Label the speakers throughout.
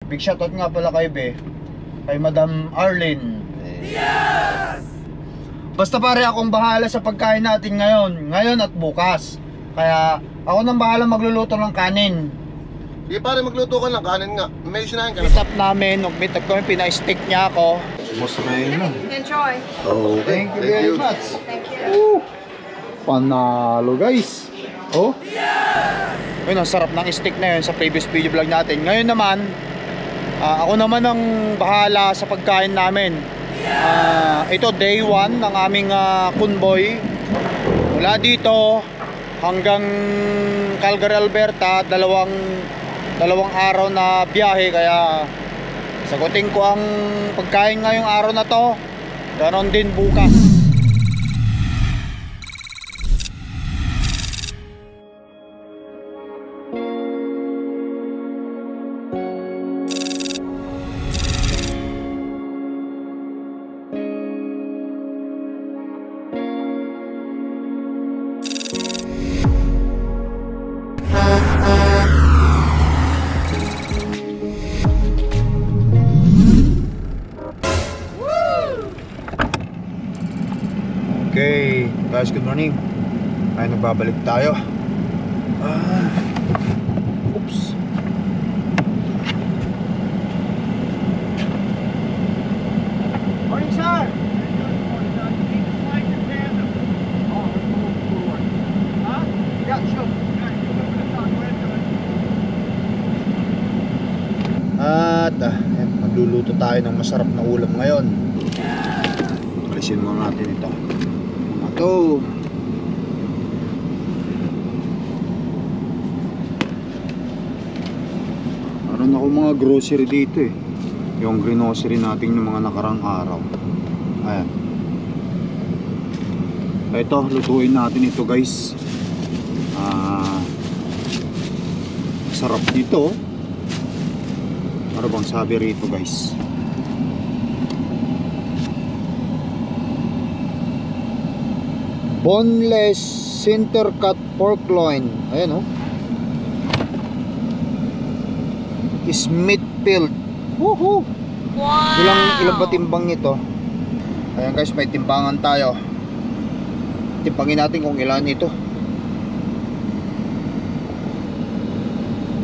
Speaker 1: Big shoutout nga pala kay Be, kay Madam Arlene. Yes! Basta pare, akong bahala sa pagkain natin ngayon at bukas. Kaya ako nang bahala magluluto ng kanin.
Speaker 2: Sige pare, magluto ka ng kanin nga. May sinahin ka na.
Speaker 1: Meet up namin, nag-meet up kami, pina-stick niya ako. Mas ngayon lang.
Speaker 3: Enjoy.
Speaker 1: Oh, thank you very much.
Speaker 3: Thank you.
Speaker 1: Panalo guys. Oh. Yun, ang sarap ng stick na yun sa previous video vlog natin. Ngayon naman, ako naman ang bahala sa pagkain namin. Ito day 1 ng aming convoy. Mula dito hanggang Calgary, Alberta, dalawang araw na biyahe. Kaya sagutin ko ang pagkain ngayong araw na to. Ganon din bukas. Okay, guys, good morning. Ay, nagbabalik tayo. Oops. Morning, sir. At magluluto tayo ng masarap na ulam ngayon. Alisin mo natin ito. Ito. Meron ako mga grocery dito eh. Yung grocery natin ng mga nakarang araw. Ayan. Ito, lutuin natin ito guys. Sarap dito. Ano bang sabi rito guys? Boneless center cut pork loin. Ayan oh. Smith filled. Woohoo! Wow! Ilang ba timbang ito? Ayan guys, may timbangan tayo. Timbangin natin kung ilan ito.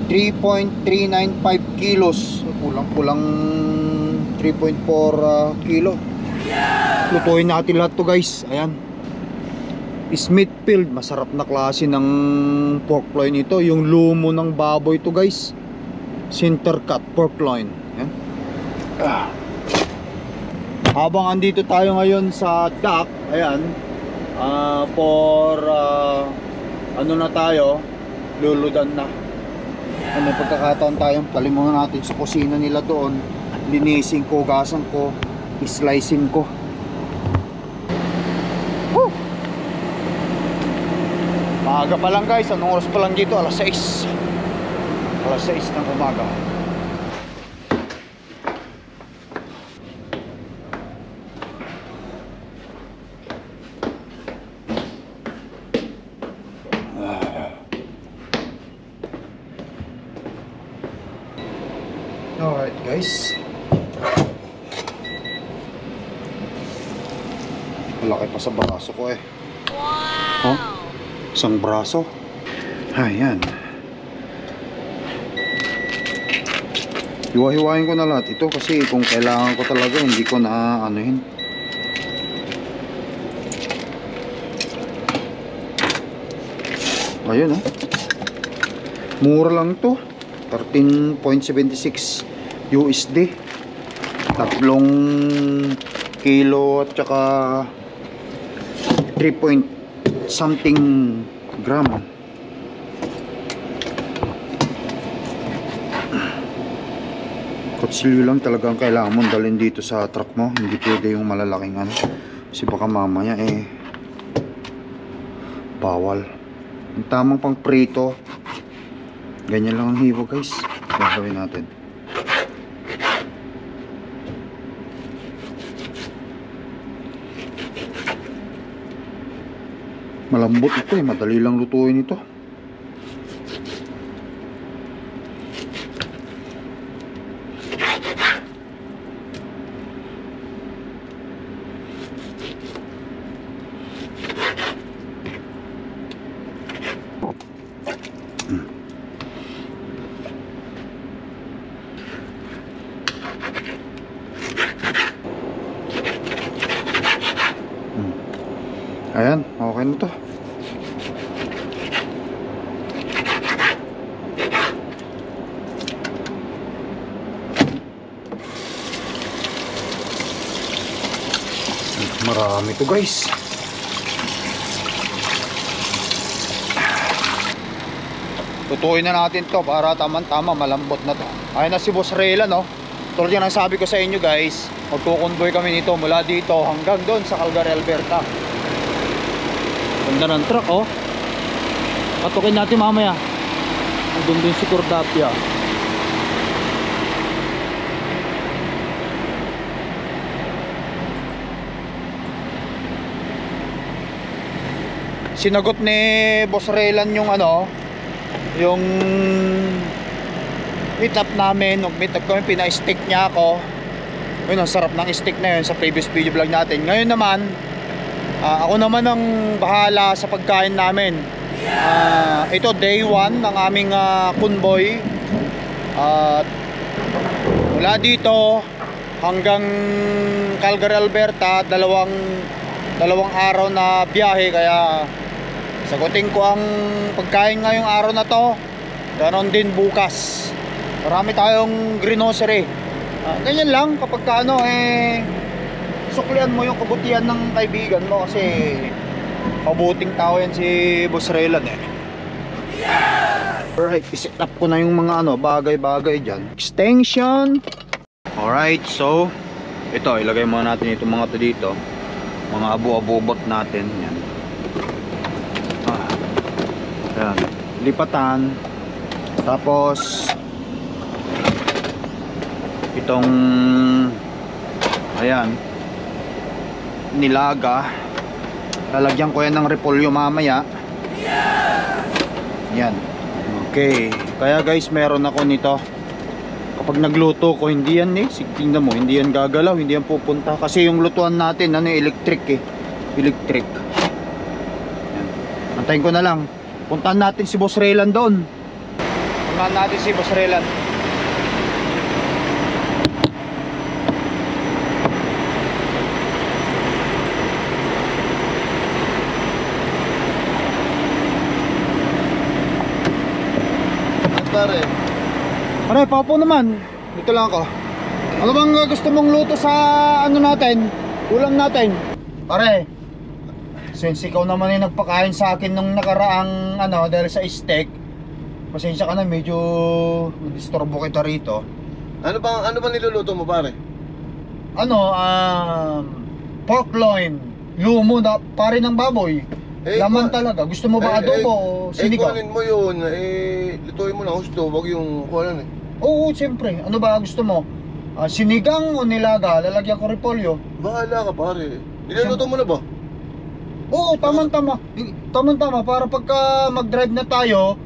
Speaker 1: 3.395 kilos. Kulang-kulang 3.4 kilo. Lutuin natin lahat to guys. Ayan. Smithfield, masarap na klase ng pork loin ito. Yung lumo ng baboy to guys. Center cut pork loin. Ayan. Habang andito tayo ngayon sa dock, ayan, ano na tayo, luludan na. May pagkakataon tayong talimuhan natin sa kusina nila doon. Linisin ko, gasan ko, slicing ko. Woo! Maaga pa lang guys, anong oras pa lang dito? Alas 6. Alas 6 ng umaga. Alright guys. Malaki pa sa braso ko eh. Wow! Oh, isang braso. Ayan. Hiwa-hiwain ko na lahat ito kasi kung kailangan ko talaga hindi ko na anuhin. Ayun oh. Mura lang to. 13.76 USD. 3 kilo at saka 3 point something gram. Kutsilyo lang talaga ang kailangan mong dalhin dito sa truck mo. Hindi pwede yung malalaking ano. Kasi baka mamaya bawal. Yung tamang pang prito, ganyan lang ang hiwa guys. Gagawin natin. Malambot ito eh, madali lang lutuin ito. Ayan, okay na to. Marami to guys. Tutuin na natin to para tamang-tama, malambot na to. Ayun na si Boss Raylan, no? Tulad yan ang sabi ko sa inyo guys, magkukonvoy kami nito mula dito hanggang doon sa Calgary, Alberta. Ganda ng truck, oh. Patukin natin mamaya. Andun din si Cordapia. Sinagot ni Boss Raylan yung ano, yung meet up namin. Nung meet up kami, pina-stick niya ako. Yun, ang sarap ng stick na yun sa previous video vlog natin. Ngayon naman, ako naman ang bahala sa pagkain namin. Ito day 1 ng aming convoy. Mula dito hanggang Calgary, Alberta, dalawang araw na biyahe, kaya sagutin ko ang pagkain ngayong araw na to. Ganon din bukas. Marami tayong grocery. Ganyan lang kapag ano suklian mo yung kabutihan ng kaibigan mo, kasi mabuting tao yan si Boss Raylan eh. Alright, iset up ko na yung mga ano, bagay-bagay dyan. Extension. Alright, so ito, ilagay muna natin itong mga to dito. Mga abu-abubot natin. Yan. Yan. Lipatan. Tapos itong ayan, nilaga. Lalagyan ko yan ng repolyo mamaya. Yan. Okay. Kaya guys, meron ako nito. Kapag nagluto ko, hindi yan tingnan mo, hindi yan gagalaw, hindi yan pupunta. Kasi yung lutuan natin, ano, electric electric. Yan. Antayin ko na lang. Puntahan natin si Boss Raylan doon. Puntahan natin si Boss Raylan. Pare, papo naman. Dito lang ako. Ano bang gusto mong luto sa ano natin? Ulam natin. Pare, since ikaw naman yung nagpakain sa akin nung nakaraang ano, dahil sa steak, pasensya ka na, medyo disturbo kita rito.
Speaker 2: Ano bang niluluto mo, pare?
Speaker 1: Ano, pork loin. Lumo na pare ng baboy. Laman talaga. Gusto mo ba adobo o sinigaw?
Speaker 2: Kuhanin mo yun. Lutuin mo na gusto. Wag yung kuhanan eh.
Speaker 1: Oo, siyempre. Ano ba gusto mo? Sinigang o nilaga? Lalagyan ko repolyo.
Speaker 2: Bahala ka, pare. Niluluto mo na ba?
Speaker 1: Oo, tamang-tama. Tamang-tama para pagka mag-drive na tayo,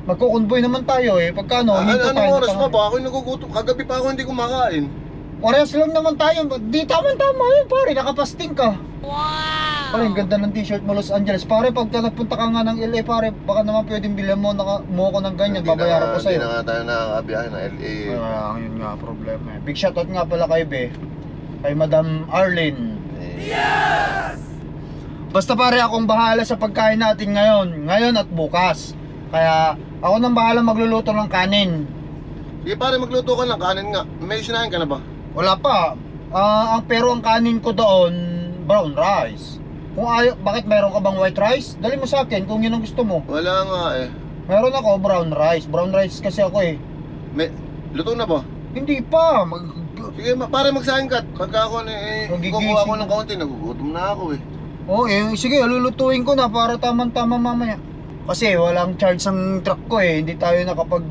Speaker 1: magko-convoy naman tayo eh. Pagka ano,
Speaker 2: anong oras pa ba? Ako'y nagugutom. Kagabi pa ako hindi kumakain.
Speaker 1: Parehas lang naman tayo. Di tamang-tama yun, pare. Nakapasting ka. Wow! Pare, ang ganda ng t-shirt mo, Los Angeles. Pare, pagka nagpunta ka nga ng LA, pare, baka naman pwedeng bilhan mo ako ng ganyan. Babayaran ko sa'yo.
Speaker 2: Hindi na nga tayo nakakabiyahe ng LA.
Speaker 1: Yun nga, problema eh. Big shoutout nga pala kay Be. Kay Madam Arlene. Yes! Basta pare, akong bahala sa pagkain natin ngayon at bukas. Kaya ako nang bahala magluluto ng kanin.
Speaker 2: Sige pare, magluto ka ng kanin nga. May sinahin ka na ba?
Speaker 1: Wala pa. Pero ang kanin ko doon, brown rice. Kung ayaw, bakit mayroon ka bang white rice? Dali mo sa akin kung yun ang gusto mo.
Speaker 2: Wala nga eh.
Speaker 1: Meron ako brown rice. Brown rice kasi ako eh.
Speaker 2: Luto na ba?
Speaker 1: Hindi pa.
Speaker 2: Sige, pare magsahin ka. Pagka ako kukuha ako ng kaunti, nagugutom na ako eh.
Speaker 1: Oo sige, lulutuin ko na para tamang-tama mamaya. Kasi walang charge ang truck ko eh. Hindi tayo nakapag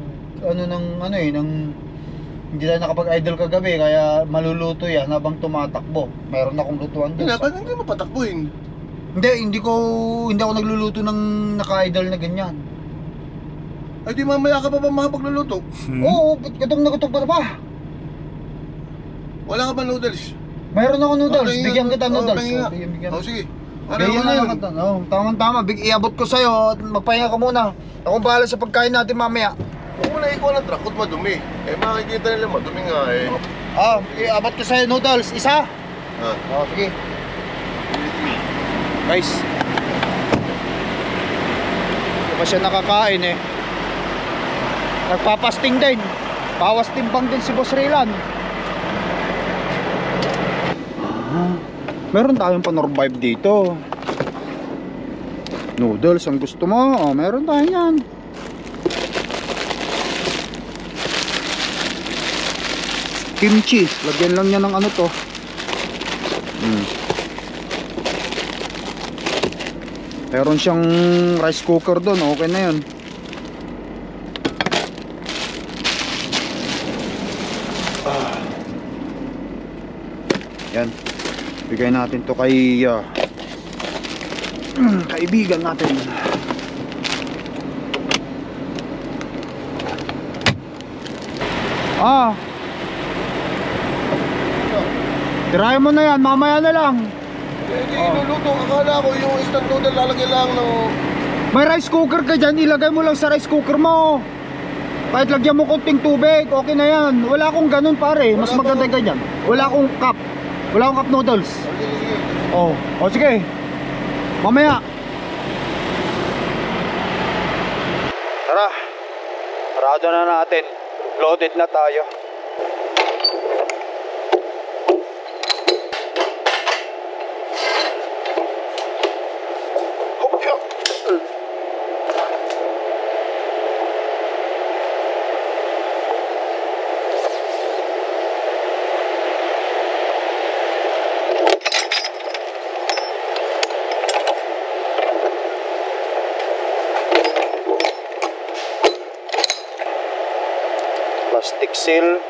Speaker 1: hindi tayo nakapag-idle kagabi, kaya maluluto yan habang tumatakbo. Meron akong lutuan doon.
Speaker 2: Hindi mo patakbuhin.
Speaker 1: Hindi ako nagluluto ng naka-idle na ganyan.
Speaker 2: Ay di mamaya ka pa ba makapagluluto?
Speaker 1: Oo, gutom na ba?
Speaker 2: Wala ka ba noodles?
Speaker 1: Mayroon ako noodles.
Speaker 2: Okay,
Speaker 1: Bigyan kita noodles.
Speaker 2: pahingi nga.
Speaker 1: Bigyan.
Speaker 2: Sige.
Speaker 1: Bigyan na lang kita. Oh, tama-tama. Iabot ko sa'yo at magpahinga ka muna. Akong bahala sa pagkain natin mamaya.
Speaker 2: Huwag mo na ikaw ng truck, madumi. Eh makikita nila madumi nga eh.
Speaker 1: Iabot ko sa'yo noodles. Isa? Sige. Guys. Hindi pa siya nakakain eh. Nagpapasting din. Bawas timbang din si Boss Raylan. Meron tayong pa-Norvive dito. Noodles ang gusto mo. Meron tayo yan. Kimchi. Lagyan lang niya ng ano to. Meron siyang rice cooker doon. Okay na yun. Yan. Bigay natin to kay kaibigan natin. Tirahin mo na yan, mamaya na lang.
Speaker 2: Hindi inuluto. Akala ko yung instant noodle lalagyan lang ng...
Speaker 1: May rice cooker ka dyan, ilagay mo lang sa rice cooker mo. Kahit lagyan mo konting tubig, okay na yan. Wala akong ganun pare, mas maganda ka dyan. Wala akong cup. Wala akong cup noodles.
Speaker 2: Sige.
Speaker 1: Sige. Mamaya. Tara. Sarado na natin. Loaded na tayo. Plastic seal.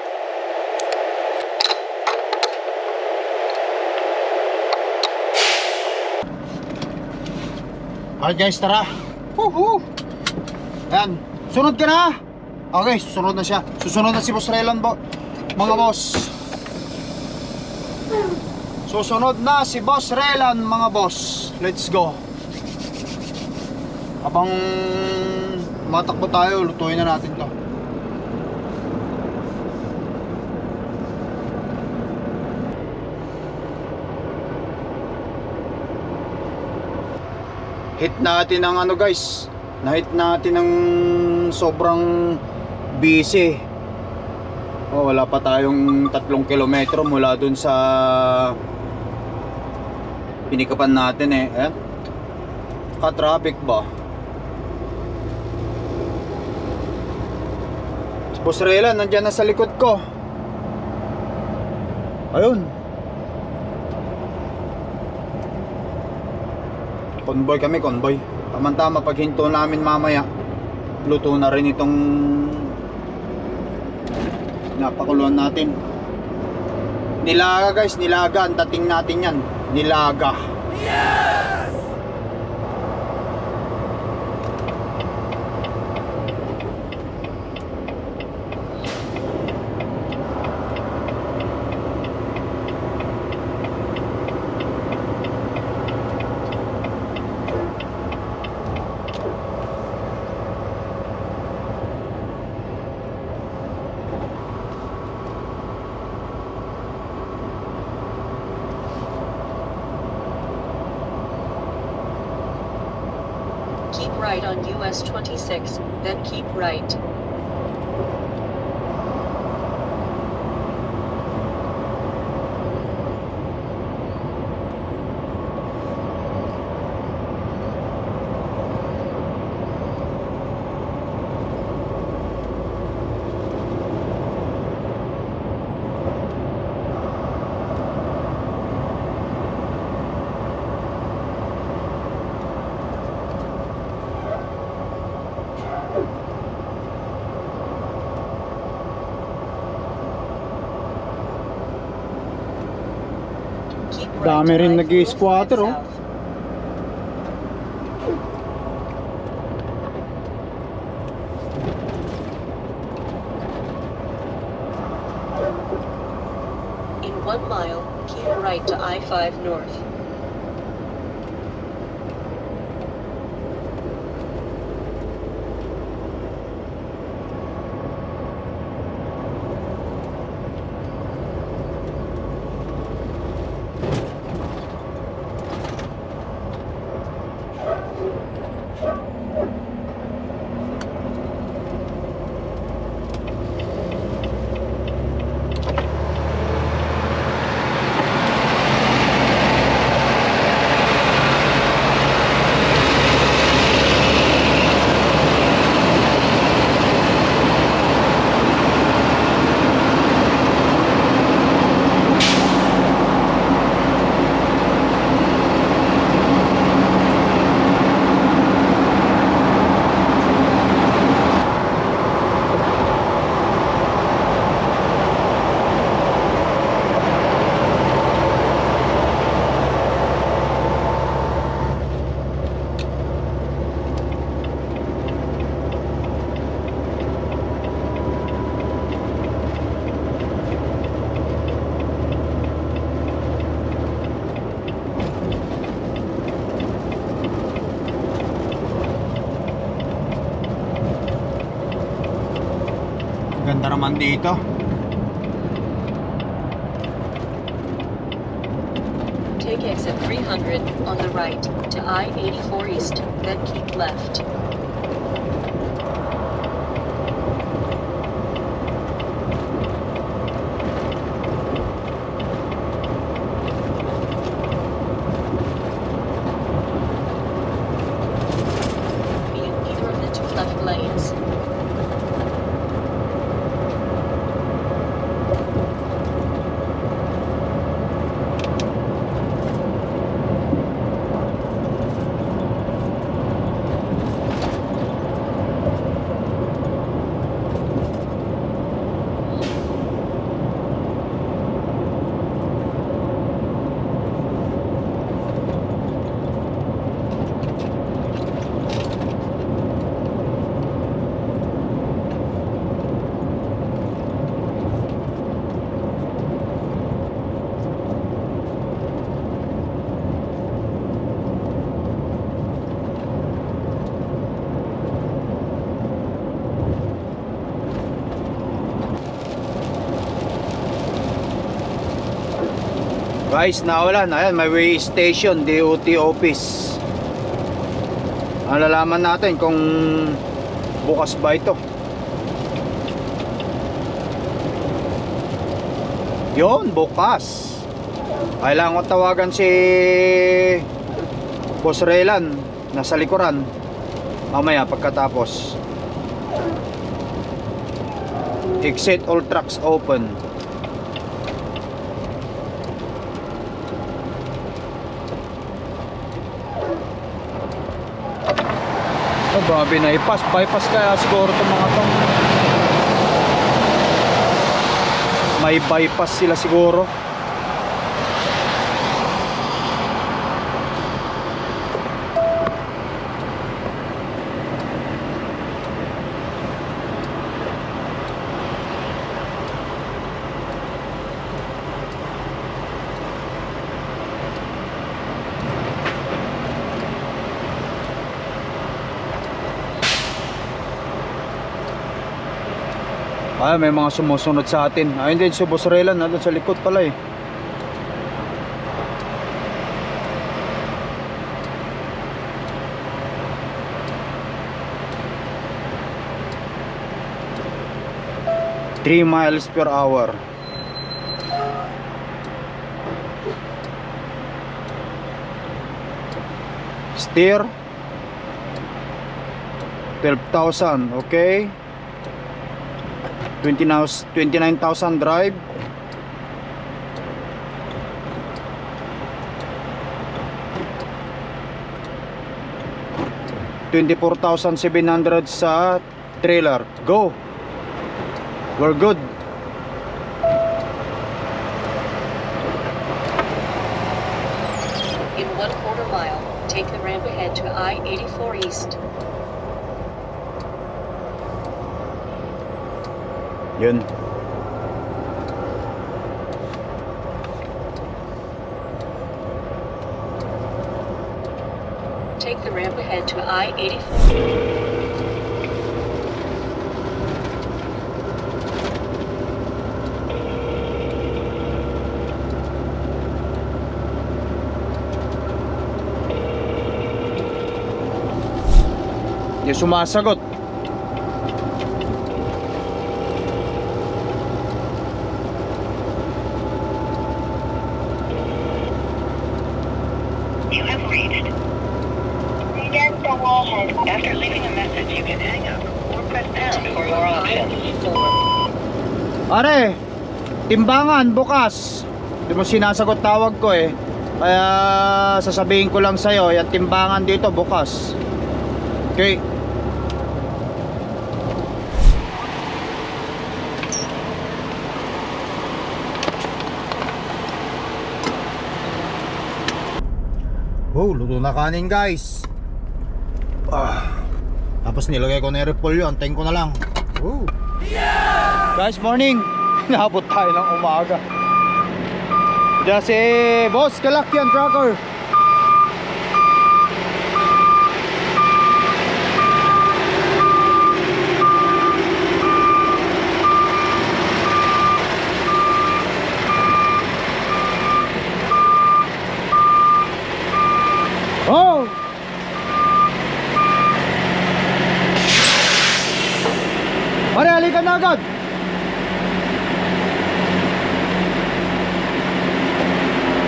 Speaker 1: Alright guys, tara. Ayan, sunod ka na. Okay, susunod na siya. Susunod na si Boss Raylan, mga boss. Susunod na si Boss Raylan, mga boss. Let's go. Habang matakbo tayo, lutuin na natin to. Hit natin ang ano guys, na-hit natin ang sobrang busy. Wala pa tayong 3 kilometro mula dun sa pinikapan natin eh. Ka-traffic ba? Si Boss Raylan nandyan na sa likod ko. Ayun. Convoy kami, convoy. Tama-tama pag hinto namin mamaya, luto na rin itong napakuluan natin. Nilaga guys, nilaga. Ang dating natin yan, nilaga. Yes!
Speaker 3: Keep right on US 26, then keep right.
Speaker 1: Dami rin nag-i-squatter oh.
Speaker 3: 1 mile, keep right to I-5 North.
Speaker 1: Ganda naman dito.
Speaker 3: Take exit 300 on the right to I-84 East, then keep left. Be in either of the 2 left lanes.
Speaker 1: Guys, naulan. Ayan, may way station, DOT office. Malalaman natin kung bukas ba ito. Yun, bukas. Kailangan ko tawagan si Boss Relan, nasa likuran. Mamaya pagkatapos. Exit all trucks open. Oh, grabe na bypass kaya siguro itong mga tong may bypass sila siguro. Ay, may mga sumusunod sa atin. Ayun din si Boss Relan, nandun sa likod pala eh. mph. Steer 12,000, okay. 29,000 drive. $24,700 sa trailer. Go. We're good.
Speaker 3: In 1/4 mile, take the ramp ahead to I-84 East.
Speaker 1: Yun.
Speaker 3: take the ramp ahead to I-84.
Speaker 1: Hindi sumasagot.
Speaker 4: You have reached. Again, the wall has. After leaving a message, you can hang up or press pound for more options.
Speaker 3: I-84.
Speaker 1: Are, timbangan bukas. Hindi mo sinasagot tawag ko eh. Kaya sasabihin ko lang sa'yo, yung timbangan dito bukas. Okay. Oh, luto na kanin guys. Tapos nilagay ko na yung repolyo, antayin ko na lang. Oh. Guys, morning. Naabot tayo ng umaga. Diyan si Boss Kalakyan Trucker. Oh! Pare, halika na agad!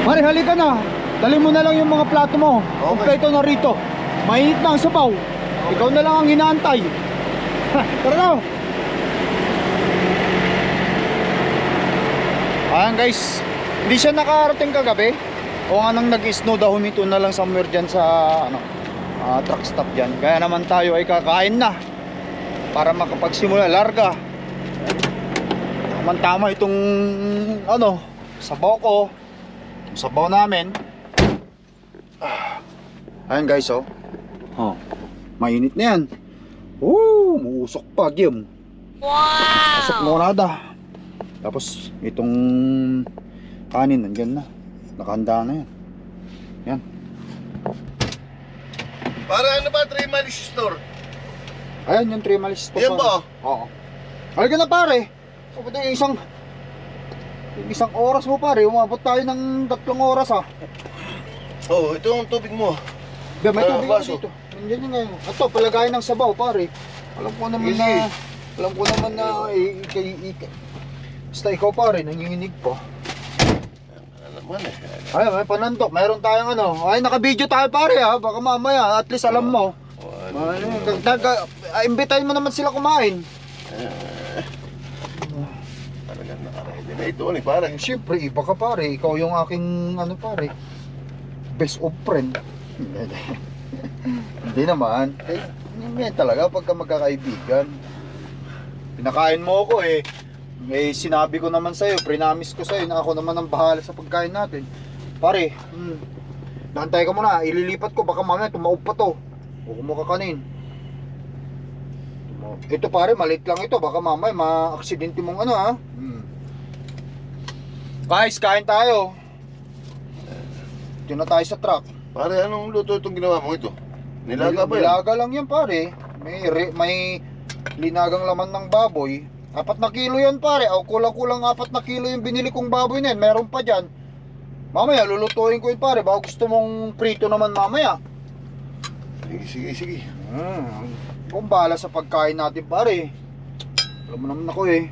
Speaker 1: Pare, halika na! Dali mo na lang yung mga plato mo. Kompleto na rito. Mainit na ang sabaw. Ikaw na lang ang hinaantay. Tara na! Ayan guys, hindi siya nakarating kagabi. O nga nang nag-snow daw, humito na lang somewhere dyan sa truck stop dyan. Kaya naman tayo ay kakain na para makapagsimula larga. Tama itong sabaw ko, yung sabaw namin. Ayan guys, mainit na yan. Muusok pa gyum.
Speaker 3: Wow!
Speaker 1: Usok mo nada. Tapos itong kanin nandyan na, nakahanda na yan. Yan.
Speaker 2: Para ano ba, 3 miles store?
Speaker 1: Ayan yung 3 miles po.
Speaker 2: Yan ba?
Speaker 1: Oo. Halika na pare. Kapag yung isang oras mo pare, umabot tayo ng 3 oras ha.
Speaker 2: Oh, ito ang tubig mo.
Speaker 1: May tubig ako
Speaker 2: baso.
Speaker 1: dito. Nandiyan yung ngayon. Ito, palagayan ng sabaw pare. Alam ko naman na basta ikaw pare, nanginginig pa.
Speaker 2: Alam mo na.
Speaker 1: Ay, may panandok. Mayroon tayong ay naka-video tayo pare ha. Baka mamaya, at least alam mo. Imbitahin mo naman sila kumain.
Speaker 2: Talagang nakaready na ito, parang.
Speaker 1: Siyempre, iba ka pare. Ikaw yung aking pare, best of friend. Hindi naman. Yan talaga pagka magkakaibigan. Pinakain mo ako eh. May sinabi ko naman sa'yo, prinamis ko sa'yo na ako naman ang bahala sa pagkain natin. Pare, nantay ka muna, ililipat ko, baka mamaya tumaob pa to. Huwag mo kakanin. Ito pare, maliit lang ito, baka mamaya ma-aksidente mong Guys, kain tayo. Dito na tayo sa truck.
Speaker 2: Pare, anong luto itong ginawa mo ito? Nilaga ba yan?
Speaker 1: Nilaga lang yan pare. May linagang laman ng baboy. 4 na kilo yan pare. O kulang-kulang 4 na kilo yung binili kong baboy na yan. Meron pa dyan. Mamaya lulutuin ko yun pare. Baka gusto mong prito naman mamaya.
Speaker 2: Sige.
Speaker 1: Kung bahala sa pagkain natin pare. Alam mo naman ako eh.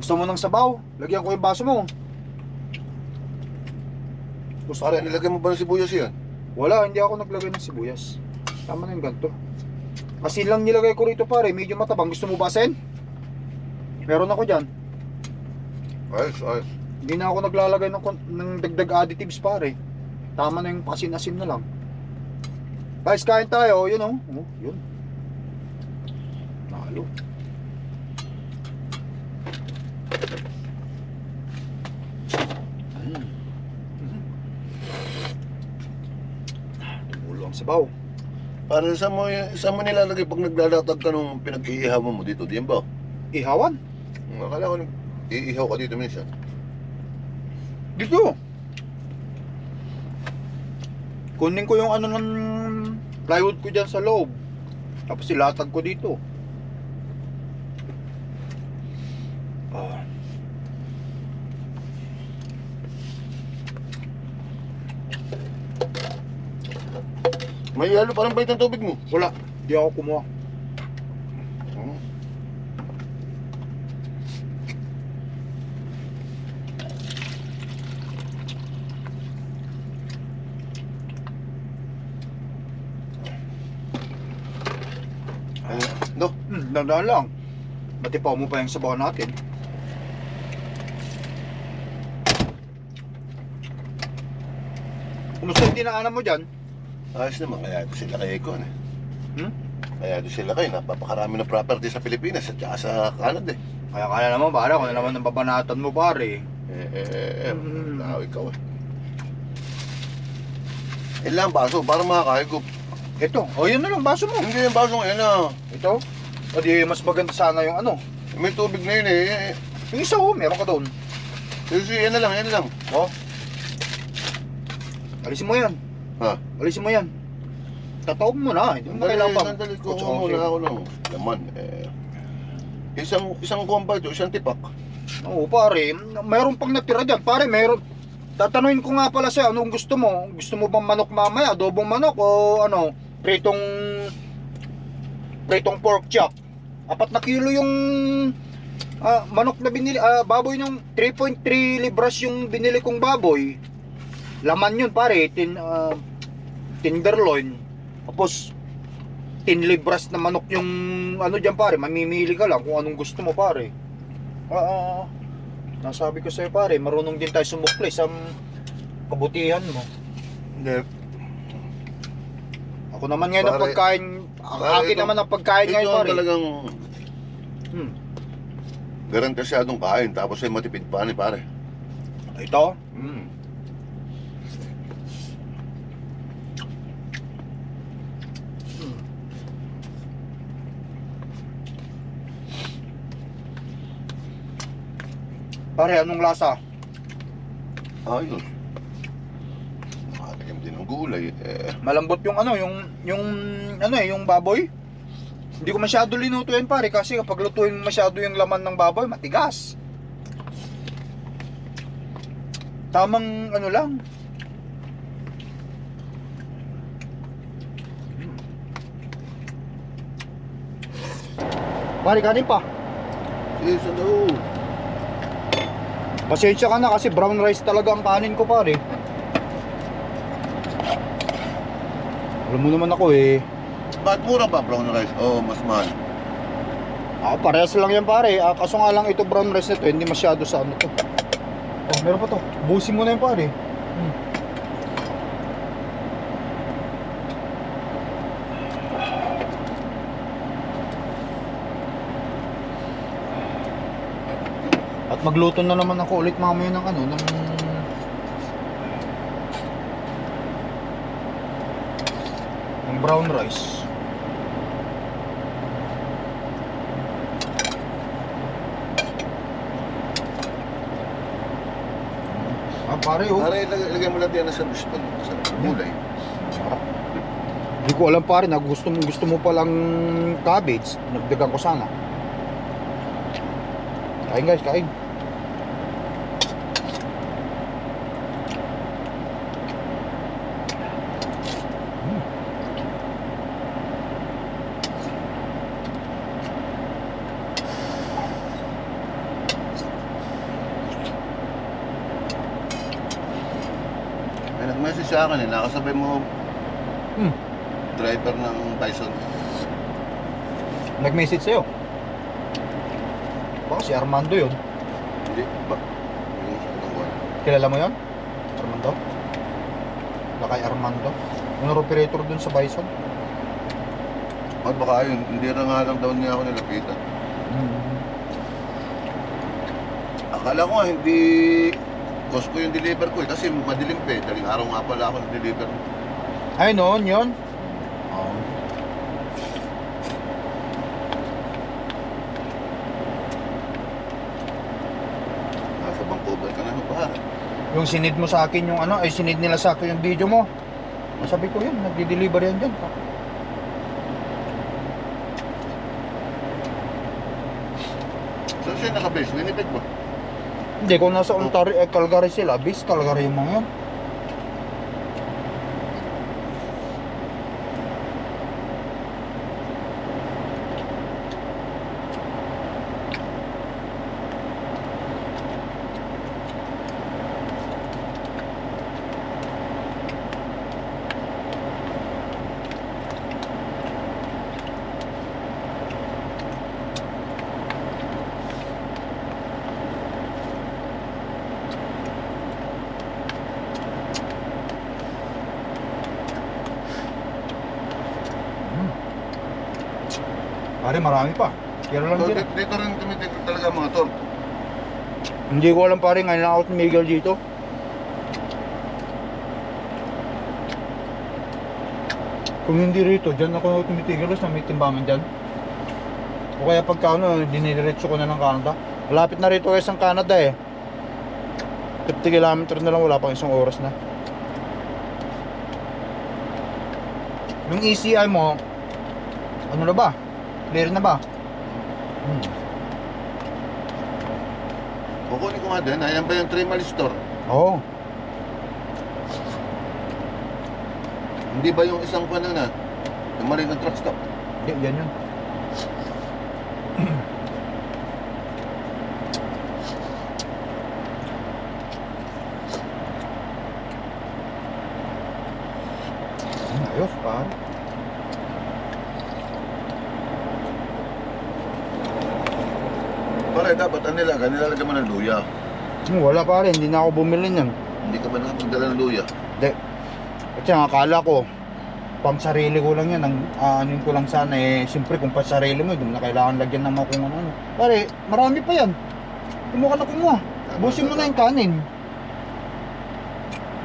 Speaker 1: Gusto mo ng sabaw? Lagyan ko yung baso mo.
Speaker 2: Pare, nilagay mo ba ng sibuyas yan?
Speaker 1: Wala, hindi ako naglagay ng sibuyas. Tama na yung ganito. Asin lang nilagay ko rito pare, medyo matabang. Gusto mo ba asin? Meron ako dyan.
Speaker 2: Ayos.
Speaker 1: Hindi na ako naglalagay ng dagdag additives pare. Tama na yung asin-asin na lang. Guys, kain tayo. Yun yun. Nalo. Tumulo ang sabaw.
Speaker 2: Para saan mo nilalagay pag naglalatag ka nung pinag-iihawan mo dito? Diyan ba?
Speaker 1: Ihawan?
Speaker 2: Akala ko iihaw ka dito minsan.
Speaker 1: Dito. Kunin ko yung ano ng plywood ko dyan sa loob. Tapos ilatag ko dito. Ah.
Speaker 2: May yelo parang bait ng tubig mo.
Speaker 1: Wala, di ako kumuha.
Speaker 2: Hmm. No,
Speaker 1: Dandan lang. Matipaw mo pa yung sabaw natin. Kumusta yung dinaanan mo dyan?
Speaker 2: ayos naman. Kaya ito sila kay Econ eh.
Speaker 1: Hmm?
Speaker 2: Kaya ito sila kayo. Napapakarami ng property sa Pilipinas at saka sa Canada eh.
Speaker 1: Kaya naman pare, kung ano naman ang babanatan mo pare.
Speaker 2: Tao ikaw eh. Ilang baso para makakahigop.
Speaker 1: Ito, yun na lang, baso mo.
Speaker 2: Hindi yung baso ngayon ah.
Speaker 1: Ito? O di mas maganda sana yung ano.
Speaker 2: May tubig na yun eh.
Speaker 1: Yung isa meron ka doon.
Speaker 2: Kasi yan na lang.
Speaker 1: Oh. Alisin mo yan.
Speaker 2: Ha?
Speaker 1: Alisin mo yan. Tataob mo na, hindi mo kailangan pa.
Speaker 2: Sandali ko muna ako ng laman eh. Isang kompa ito, isang tipak.
Speaker 1: Oo pare, mayroon pang natira dyan. Pare, mayroon. Tatanungin ko nga pala siya, anong gusto mo? Gusto mo bang manok mamaya? Adobong manok o ano? Pritong pork chop. 4 na kilo yung manok na binili, baboy ng 3.3 libras yung binili kong baboy. Laman yun pare, tenderloin. Tapos 10 libras na manok yung ano dyan pare, mamimili ka lang kung anong gusto mo pare. Nasabi ko sa'yo pare, marunong din tayo sumukli sa kabutihan mo.
Speaker 2: Hindi.
Speaker 1: Ako naman ngayon ang
Speaker 2: Pare,
Speaker 1: pagkain, akin naman ang pagkain ngayon
Speaker 2: ito
Speaker 1: pare.
Speaker 2: talagang
Speaker 1: Hmm.
Speaker 2: garantasyadong kain tapos ay matipid pa ni pare.
Speaker 1: Ito? Pare, anong lasa?
Speaker 2: Ayos. Makatigam din ng gulay eh.
Speaker 1: Malambot yung ano, yung baboy. Hindi ko masyado linuto yan pare kasi kapag lutuin mo masyado yung laman ng baboy, matigas. Tamang ano lang. Pare, kanin pa.
Speaker 2: Yes, ano?
Speaker 1: Pasensya ka na kasi brown rice talaga ang kanin ko pare. Alam mo naman ako eh.
Speaker 2: Bakit mura ba brown rice? Oo, mas mahal.
Speaker 1: Parehas lang yan pare. Kaso nga lang ito brown rice nito hindi masyado sa ano to. Meron pa to. Busin mo na yan pare. At magluto na naman ako ulit mamaya ng ano, ng brown rice. Pare oh.
Speaker 2: Pare, ilagay mo lang yan sa gusto. Sa gulay.
Speaker 1: Sarap. Hindi ko alam pare na gusto mo palang cabbage. Nagdagan ko sana. Kain guys, kain.
Speaker 2: May nag-message sa akin eh, nakasabay mo driver ng Bison.
Speaker 1: Nag-message sa'yo. Baka si Armando yun.
Speaker 2: Hindi ba? Yung sa unang buwan.
Speaker 1: Kilala mo yun? Armando? Lakay Armando? Yung operator dun sa Bison.
Speaker 2: At baka yun, hindi na nga lang daw niya ako nilapitan. Akala ko nga hindi Costco yung deliver ko eh, kasi madilim pa eh. Daling araw nga pala ako nag-deliver.
Speaker 1: Ay noon, yun.
Speaker 2: Nasa Vancouver ka na ba?
Speaker 1: Yung sinid mo sa akin yung ano, ay sinid nila sa akin yung video mo. Sabi ko yun, nagdi-deliver yan dyan.
Speaker 2: Saan siya naka-base? Winnipeg ba?
Speaker 1: Hindi, kung nasa Ontario, Calgary sila, base Calgary yung mga yan. Pare, marami pa. Kaya lang
Speaker 2: So,
Speaker 1: din.
Speaker 2: dito rin tumitikot talaga ang mga tol.
Speaker 1: Hindi ko alam pare, ngayon lang ako tumigil dito. Kung hindi rito, dyan ako tumitigil sa may timbangan dyan. O kaya pagka ano, dinidiretso ko na ng Canada. Malapit na rito guys ang Canada eh. 50 kilometer na lang, wala pang isang oras na. Yung ECI mo, ano na ba? Clear na ba?
Speaker 2: Kukunin ko nga din, ayan ba yung 3 mile store?
Speaker 1: Oo.
Speaker 2: Hindi ba yung isang panan na? Yung mali ng truck stop?
Speaker 1: Hindi, yan yun. Ayos pa.
Speaker 2: Pare, dapat ang nilalagyan mo ng luya.
Speaker 1: Wala pare, hindi na ako bumili niyan.
Speaker 2: Hindi ka ba nakapagdala ng luya?
Speaker 1: Hindi. Kasi ang akala ko, pang sarili ko lang yan. Ang anuin ko lang sana eh. Siyempre kung pa sarili mo, doon na kailangan lagyan ng mga kung ano. Pare, marami pa yan. Kumuha ka na kumuha. Busin mo na yung kanin.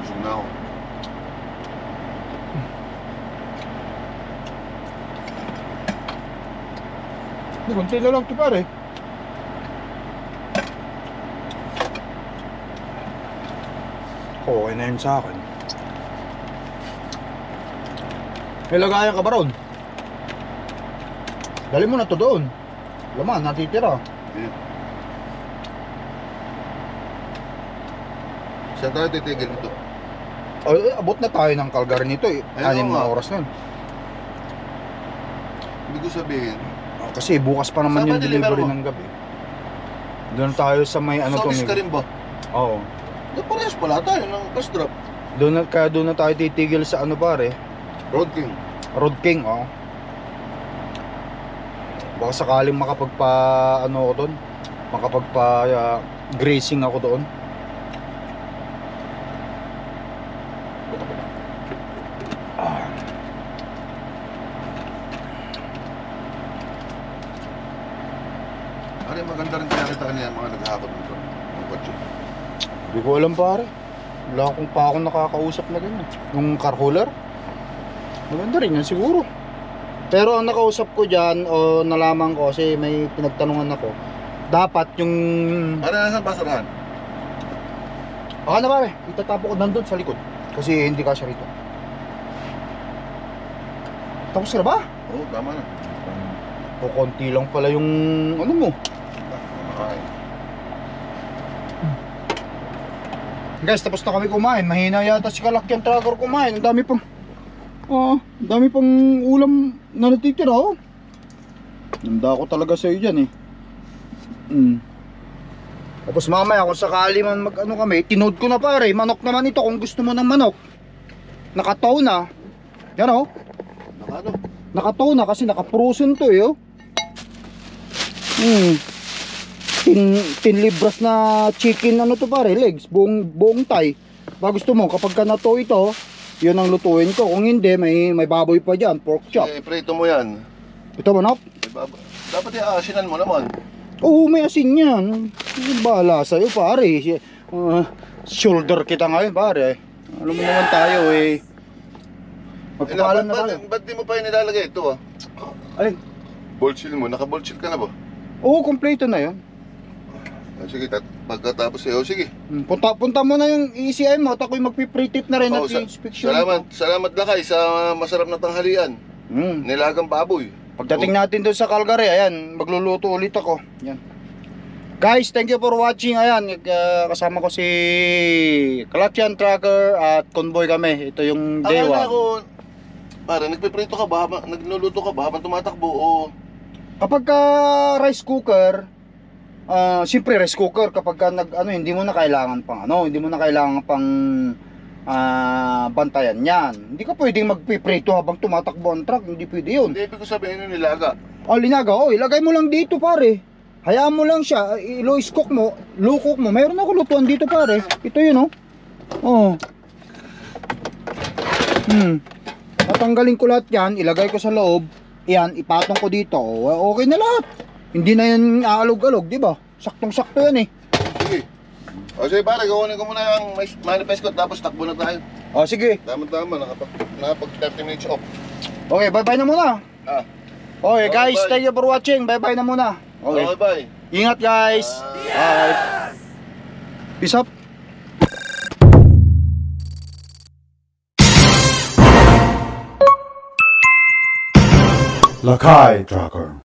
Speaker 2: Busog na ako.
Speaker 1: Hindi, konti na lang ito pare. Okay na yun sa akin. May lagayan ka ba ron? Dali mo na to doon. Laman, natitira.
Speaker 2: Yeah. Saan tayo titigil ito?
Speaker 1: Ay, abot na tayo ng Calgary nito eh.
Speaker 2: Ayun
Speaker 1: 6
Speaker 2: nga.
Speaker 1: na oras nun.
Speaker 2: Ibig ko sabihin,
Speaker 1: Kasi bukas pa naman
Speaker 2: Saan
Speaker 1: yung
Speaker 2: ba deliver
Speaker 1: delivery
Speaker 2: mo?
Speaker 1: ng gabi. Doon tayo sa may ano to.
Speaker 2: service ka rin ba?
Speaker 1: Oo.
Speaker 2: Parehas pala tayo ng bus drop.
Speaker 1: Kaya doon na tayo titigil sa ano pare.
Speaker 2: Road King.
Speaker 1: Road King, oo. Baka sakaling makapagpa ano ako doon. Makapagpa grazing ako doon.
Speaker 2: Pare, maganda rin kaya kita kanina mga naghahakot nito. Ng kotse.
Speaker 1: Hindi ko alam pare. Wala akong pa akong nakakausap na ganyan. Yung car hauler. Maganda rin yan siguro. Pero ang nakausap ko dyan o nalaman ko kasi may pinagtanungan ako. Dapat yung...
Speaker 2: Pare, nasan basurahan?
Speaker 1: Baka na pare, itatapo ko nandun sa likod. Kasi hindi kasya rito. Tapos ka na ba?
Speaker 2: Oo, tama na.
Speaker 1: O konti lang pala yung ano mo.
Speaker 2: Okay.
Speaker 1: Guys, tapos na kami kumain. Mahina yata si Kalakyan Tracker kumain. Ang dami pang ulam na natitira oh. Nanda ko talaga sa iyo diyan eh. Tapos mamaya kung sakali man mag ano kami, tinood ko na pare, manok naman ito kung gusto mo ng manok. Nakataw na. Yan oh.
Speaker 2: Nakano?
Speaker 1: Nakataw na kasi naka-frozen to eh oh. 10 libras na chicken ano to pare, legs, buong Thai. Pag gusto mo kapag ka nato ito, yun ang lutuin ko. Kung hindi, may baboy pa diyan, pork chop.
Speaker 2: Eh, prito mo yan.
Speaker 1: Ito manok?
Speaker 2: Dapat i-aasinan mo naman.
Speaker 1: Oo, may asin yan. Bahala sa'yo pare. Shoulder kita ngayon pare. Alam mo naman tayo eh. Magpapaalam na tayo.
Speaker 2: Ba't di mo pa yung nilalagay ito ah?
Speaker 1: Alin?
Speaker 2: Bolt seal mo, naka-bolt seal ka na ba?
Speaker 1: Oo, kompleto na yun.
Speaker 2: Sige, pagkatapos sige.
Speaker 1: Punta mo na yung ECI mo at ako'y magpipretit na rin at i-inspection.
Speaker 2: Salamat lakay sa masarap na tanghalian. Nilagang baboy.
Speaker 1: Pagdating natin doon sa Calgary, ayan, magluluto ulit ako. Yan. Guys, thank you for watching. Ayan, kasama ko si Kalakyan Trucker at Convoy kami. Ito yung day 1.
Speaker 2: Akala ko, pare, nagpiprito ka ba, nagluluto ka ba habang tumatakbo o...
Speaker 1: Kapag ka rice cooker, siyempre rice cooker kapag ka hindi mo na kailangan pang hindi mo na kailangan pang bantayan yan. Hindi ka pwedeng magpiprito habang tumatakbo ang truck, hindi pwede yun.
Speaker 2: Hindi, ibig ko sabihin yung nilaga.
Speaker 1: Linaga, ilagay mo lang dito pare. Hayaan mo lang siya, low cook mo. Mayroon ako lutuan dito pare. Ito yun Tatanggalin ko lahat yan, ilagay ko sa loob. Yan, ipatong ko dito. Okay na lahat. Hindi na yan aalog-alog, di ba? Saktong-sakto yan eh.
Speaker 2: Sige. Sige pare, kukunin ko muna yung manifest ko tapos takbo na tayo.
Speaker 1: Sige.
Speaker 2: Tama-tama, nakapag 30 minutes off.
Speaker 1: Okay, bye-bye na muna. Okay guys,
Speaker 2: bye.
Speaker 1: thank you for watching. Bye-bye na muna. Okay,
Speaker 2: bye.
Speaker 1: Ingat guys. Bye. Peace up.
Speaker 5: Lakay Trucker.